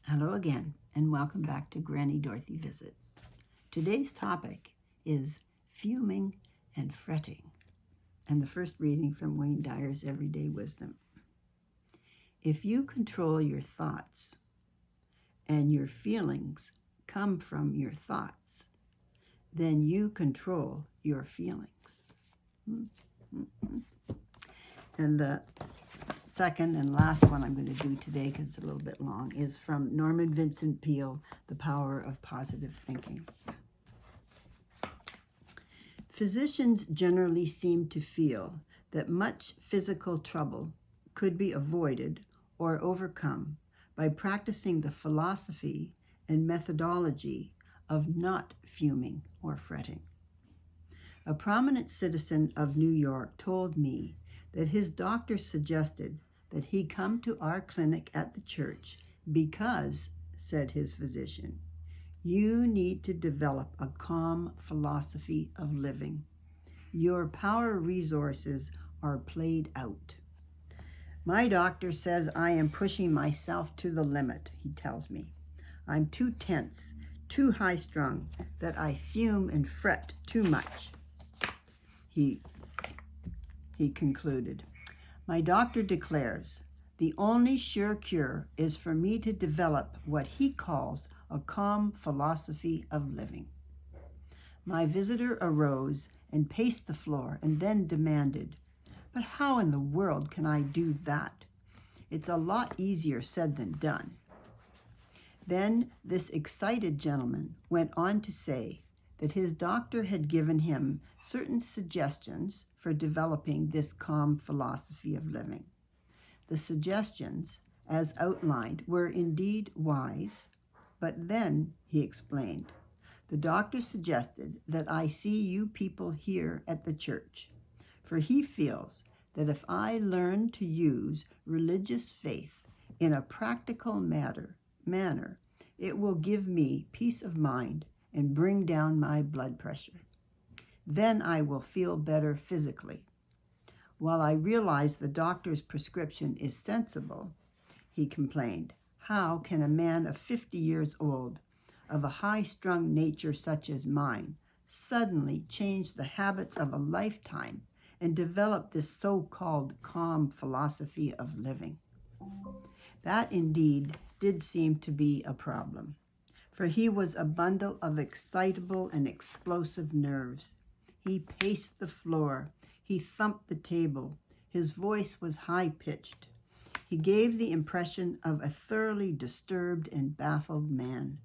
Hello again, and welcome back to Granny Dorothy Visits. Today's topic is fuming and fretting, and the first reading from Wayne Dyer's Everyday Wisdom. If you control your thoughts, and your feelings come from your thoughts, then you control your feelings. And the second and last one I'm going to do today, because it's a little bit long, is from Norman Vincent Peale, The Power of Positive Thinking. Physicians generally seem to feel that much physical trouble could be avoided or overcome by practicing the philosophy and methodology of not fuming or fretting. A prominent citizen of New York told me that his doctor suggested that he come to our clinic at the church because, said his physician, you need to develop a calm philosophy of living. Your power resources are played out. My doctor says I am pushing myself to the limit, he tells me. I'm too tense, too high-strung, that I fume and fret too much. He concluded. My doctor declares, the only sure cure is for me to develop what he calls a calm philosophy of living. My visitor arose and paced the floor and then demanded, but how in the world can I do that? It's a lot easier said than done. Then this excited gentleman went on to say that his doctor had given him certain suggestions for developing this calm philosophy of living. The suggestions, as outlined, were indeed wise, but then, he explained, the doctor suggested that I see you people here at the church, for he feels that if I learn to use religious faith in a practical manner, it will give me peace of mind and bring down my blood pressure. Then I will feel better physically. While I realize the doctor's prescription is sensible, he complained, how can a man of 50 years old, of a high-strung nature such as mine, suddenly change the habits of a lifetime and develop this so-called calm philosophy of living? That indeed did seem to be a problem, for he was a bundle of excitable and explosive nerves. He paced the floor. He thumped the table. His voice was high-pitched. He gave the impression of a thoroughly disturbed and baffled man.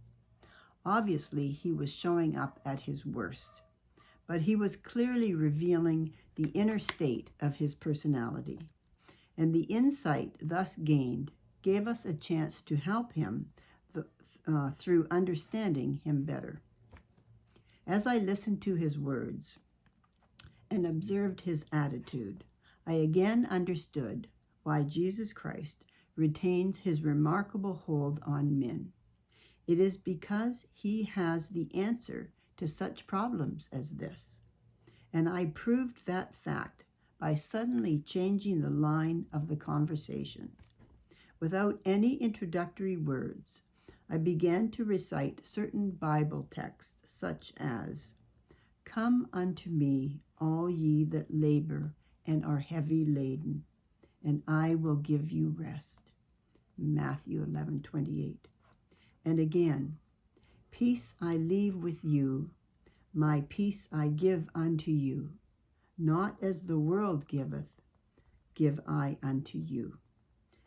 Obviously, he was showing up at his worst, but he was clearly revealing the inner state of his personality. And the insight thus gained gave us a chance to help him through understanding him better. As I listened to his words and observed his attitude, I again understood why Jesus Christ retains his remarkable hold on men. It is because he has the answer to such problems as this. And I proved that fact by suddenly changing the line of the conversation. Without any introductory words, I began to recite certain Bible texts such as, come unto me, all ye that labor and are heavy laden, and I will give you rest. Matthew 11:28. And again, peace I leave with you, my peace I give unto you. Not as the world giveth, give I unto you.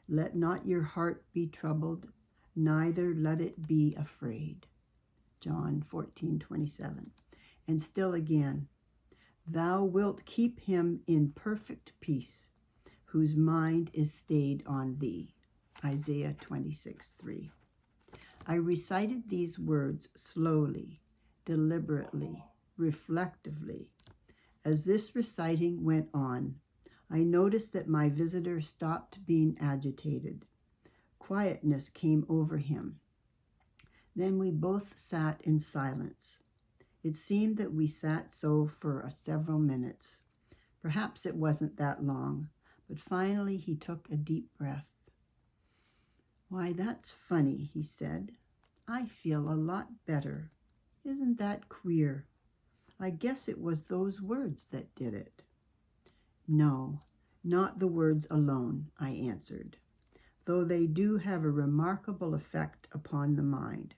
Let not your heart be troubled, neither let it be afraid. John 14:27. And still again, thou wilt keep him in perfect peace, whose mind is stayed on thee. Isaiah 26:3. I recited these words slowly, deliberately, reflectively. As this reciting went on, I noticed that my visitor stopped being agitated. Quietness came over him. Then we both sat in silence. It seemed that we sat so for several minutes. Perhaps it wasn't that long, but finally he took a deep breath. "Why, that's funny," he said. "I feel a lot better. Isn't that queer? I guess it was those words that did it." "No, not the words alone," I answered, "though they do have a remarkable effect upon the mind.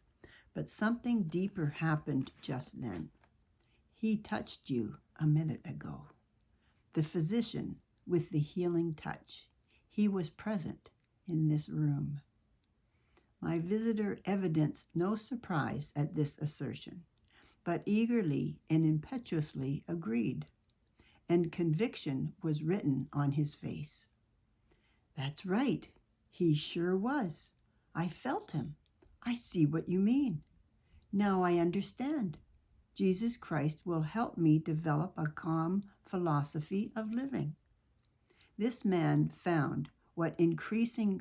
But something deeper happened just then. He touched you a minute ago. The physician with the healing touch. He was present in this room." My visitor evidenced no surprise at this assertion, but eagerly and impetuously agreed, and conviction was written on his face. "That's right. He sure was. I felt him. I see what you mean. Now I understand. Jesus Christ will help me develop a calm philosophy of living." This man found what increasing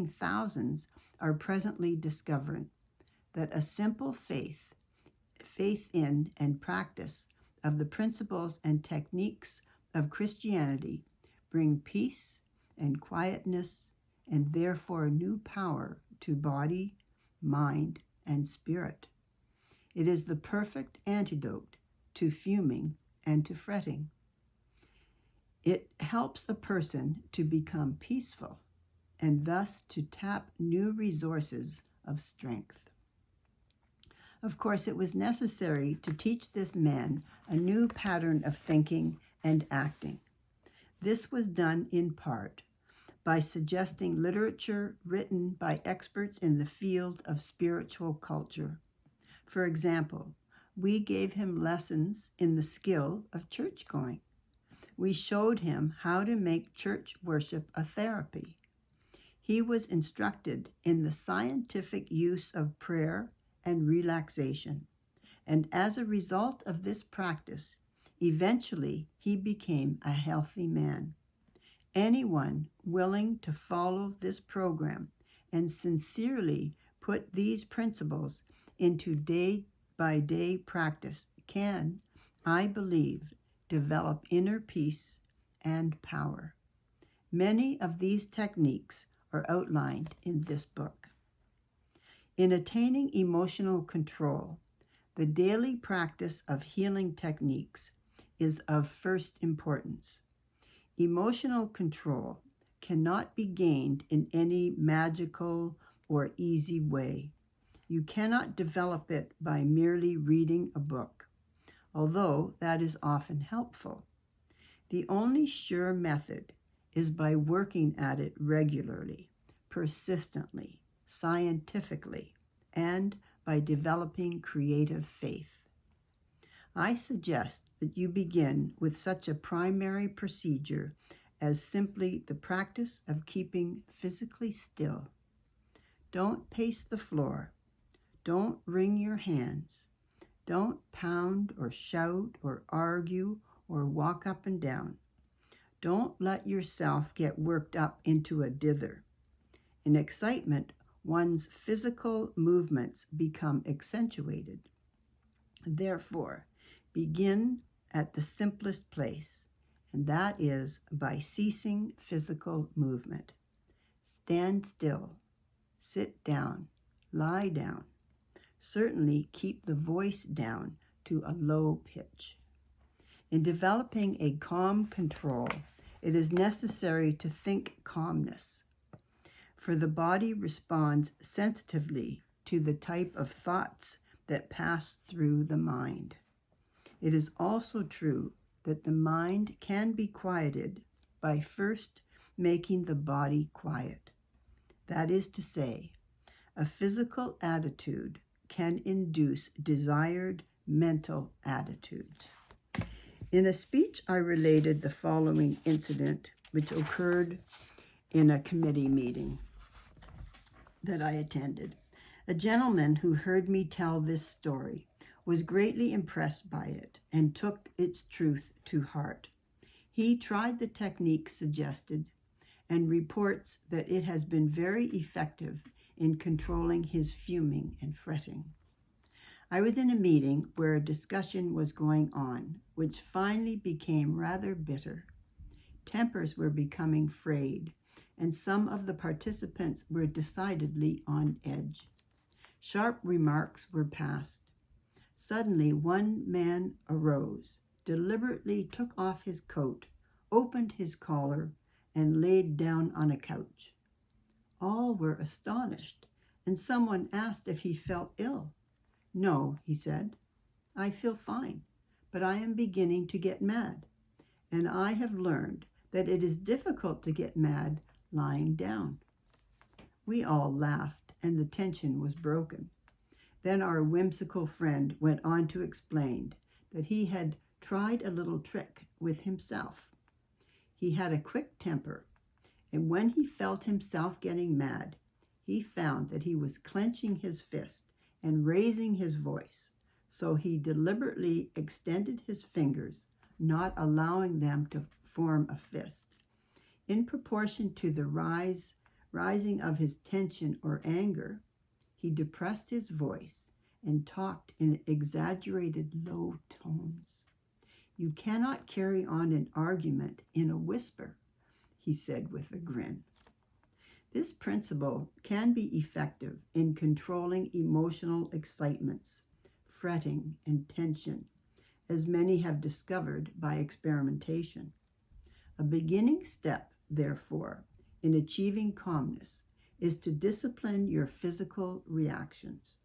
thousands are presently discovering, that a simple faith in and practice of the principles and techniques of Christianity bring peace and quietness and therefore new power to body, mind, and spirit. It is the perfect antidote to fuming and to fretting. It helps a person to become peaceful and thus to tap new resources of strength. Of course, it was necessary to teach this man a new pattern of thinking and acting. This was done in part by suggesting literature written by experts in the field of spiritual culture. For example, we gave him lessons in the skill of church going. We showed him how to make church worship a therapy. He was instructed in the scientific use of prayer and relaxation, and as a result of this practice, eventually he became a healthy man. Anyone willing to follow this program and sincerely put these principles into day-by-day practice can, I believe, develop inner peace and power. Many of these techniques are outlined in this book. In attaining emotional control, the daily practice of healing techniques is of first importance. Emotional control cannot be gained in any magical or easy way. You cannot develop it by merely reading a book, although that is often helpful. The only sure method is by working at it regularly, persistently, scientifically, and by developing creative faith. I suggest that you begin with such a primary procedure as simply the practice of keeping physically still. Don't pace the floor. Don't wring your hands. Don't pound or shout or argue or walk up and down. Don't let yourself get worked up into a dither. In excitement, one's physical movements become accentuated. Therefore, begin at the simplest place, and that is by ceasing physical movement. Stand still, sit down, lie down. Certainly keep the voice down to a low pitch. In developing a calm control, it is necessary to think calmness, for the body responds sensitively to the type of thoughts that pass through the mind. It is also true that the mind can be quieted by first making the body quiet. That is to say, a physical attitude can induce desired mental attitudes. In a speech, I related the following incident, which occurred in a committee meeting that I attended. A gentleman who heard me tell this story was greatly impressed by it and took its truth to heart. He tried the technique suggested and reports that it has been very effective in controlling his fuming and fretting. I was in a meeting where a discussion was going on, which finally became rather bitter. Tempers were becoming frayed, and some of the participants were decidedly on edge. Sharp remarks were passed. Suddenly, one man arose, deliberately took off his coat, opened his collar, and laid down on a couch. All were astonished, and someone asked if he felt ill. "No," he said, "I feel fine, but I am beginning to get mad, and I have learned that it is difficult to get mad lying down." We all laughed, and the tension was broken. Then our whimsical friend went on to explain that he had tried a little trick with himself. He had a quick temper, and when he felt himself getting mad, he found that he was clenching his fist and raising his voice. So he deliberately extended his fingers, not allowing them to form a fist. In proportion to the rising of his tension or anger, he depressed his voice and talked in exaggerated low tones. "You cannot carry on an argument in a whisper," he said with a grin. This principle can be effective in controlling emotional excitements, fretting, and tension, as many have discovered by experimentation. A beginning step, therefore, in achieving calmness is to discipline your physical reactions.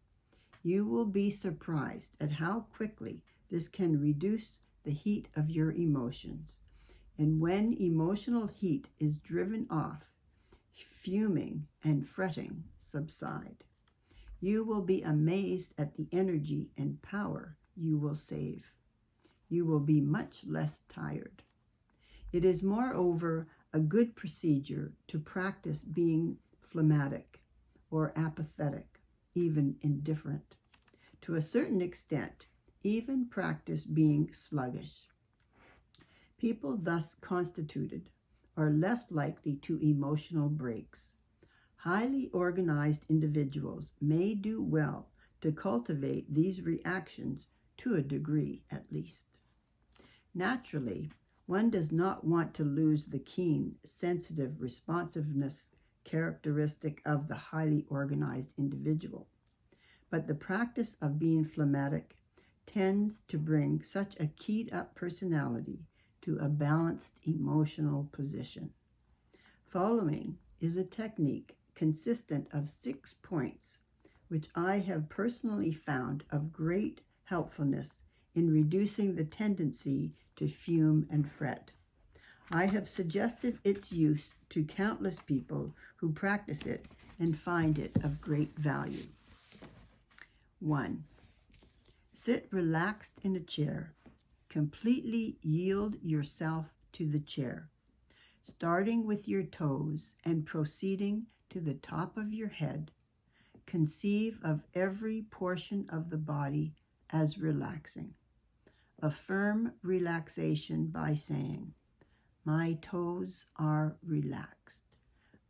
You will be surprised at how quickly this can reduce the heat of your emotions. And when emotional heat is driven off, fuming and fretting subside. You will be amazed at the energy and power you will save. You will be much less tired. It is, moreover, a good procedure to practice being phlegmatic or apathetic, even indifferent. To a certain extent, even practice being sluggish. People thus constituted are less likely to emotional breaks. Highly organized individuals may do well to cultivate these reactions to a degree at least. Naturally, one does not want to lose the keen, sensitive responsiveness characteristic of the highly organized individual. But the practice of being phlegmatic tends to bring such a keyed-up personality to a balanced emotional position. Following is a technique consistent of 6 points, which I have personally found of great helpfulness in reducing the tendency to fume and fret. I have suggested its use to countless people who practice it and find it of great value. 1. Sit relaxed in a chair. Completely yield yourself to the chair, starting with your toes and proceeding to the top of your head. Conceive of every portion of the body as relaxing. Affirm relaxation by saying, "My toes are relaxed.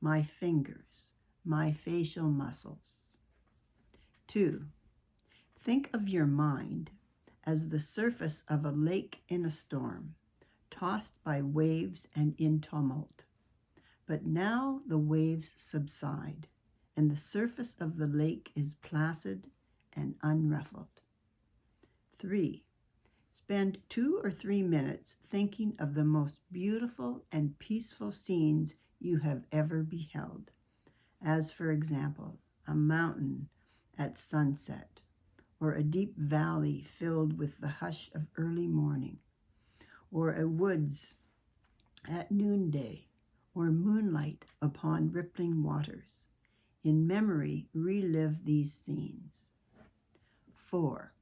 My fingers, my facial muscles." 2. Think of your mind as the surface of a lake in a storm, tossed by waves and in tumult. But now the waves subside, and the surface of the lake is placid and unruffled. 3. Spend 2 or 3 minutes thinking of the most beautiful and peaceful scenes you have ever beheld, as, for example, a mountain at sunset, or a deep valley filled with the hush of early morning, or a woods at noonday, or moonlight upon rippling waters. In memory, relive these scenes. 4.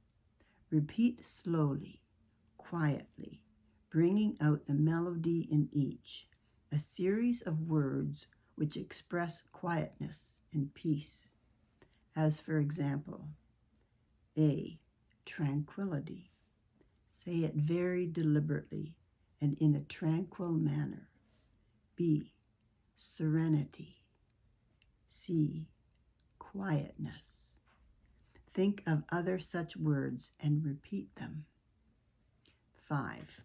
Repeat slowly, quietly, bringing out the melody in each, a series of words which express quietness and peace, as, for example, A. Tranquility. Say it very deliberately and in a tranquil manner. B. Serenity. C. Quietness. Think of other such words and repeat them. 5.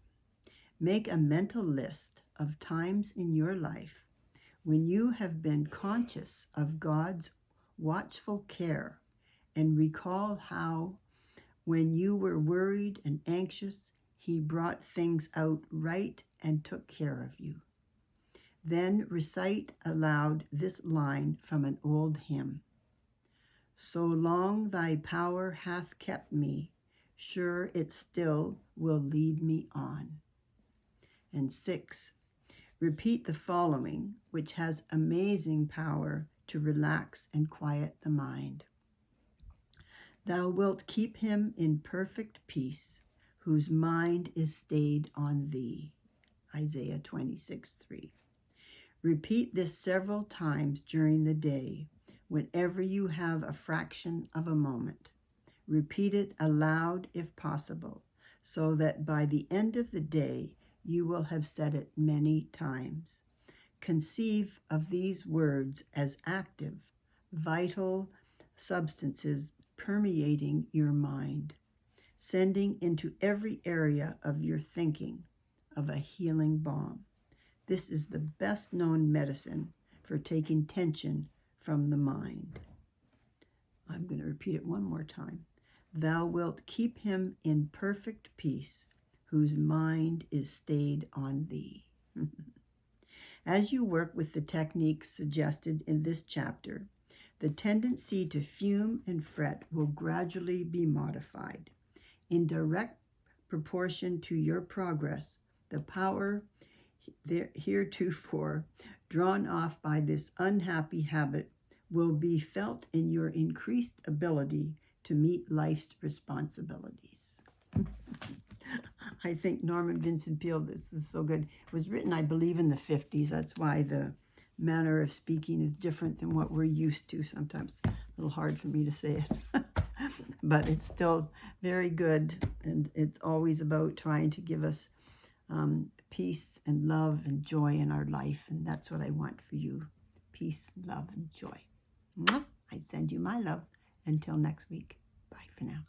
Make a mental list of times in your life When you have been conscious of God's watchful care and recall how, when you were worried and anxious, He brought things out right and took care of you. Then recite aloud this line from an old hymn. So long thy power hath kept me, sure it still will lead me on. And 6, repeat the following, which has amazing power to relax and quiet the mind. Thou wilt keep him in perfect peace, whose mind is stayed on thee. Isaiah 26:3. Repeat this several times during the day, whenever you have a fraction of a moment. Repeat it aloud if possible, so that by the end of the day, you will have said it many times. Conceive of these words as active, vital substances permeating your mind, sending into every area of your thinking of a healing balm. This is the best known medicine for taking tension from the mind. I'm going to repeat it one more time. Thou wilt keep him in perfect peace, whose mind is stayed on thee. As you work with the techniques suggested in this chapter, the tendency to fume and fret will gradually be modified. In direct proportion to your progress, the power heretofore drawn off by this unhappy habit will be felt in your increased ability to meet life's responsibilities. I think Norman Vincent Peale, this is so good, was written, I believe, in the 50s. That's why the manner of speaking is different than what we're used to. Sometimes a little hard for me to say it. But it's still very good, and it's always about trying to give us peace and love and joy in our life, and that's what I want for you. Peace, love, and joy. I send you my love. Until next week. Bye for now.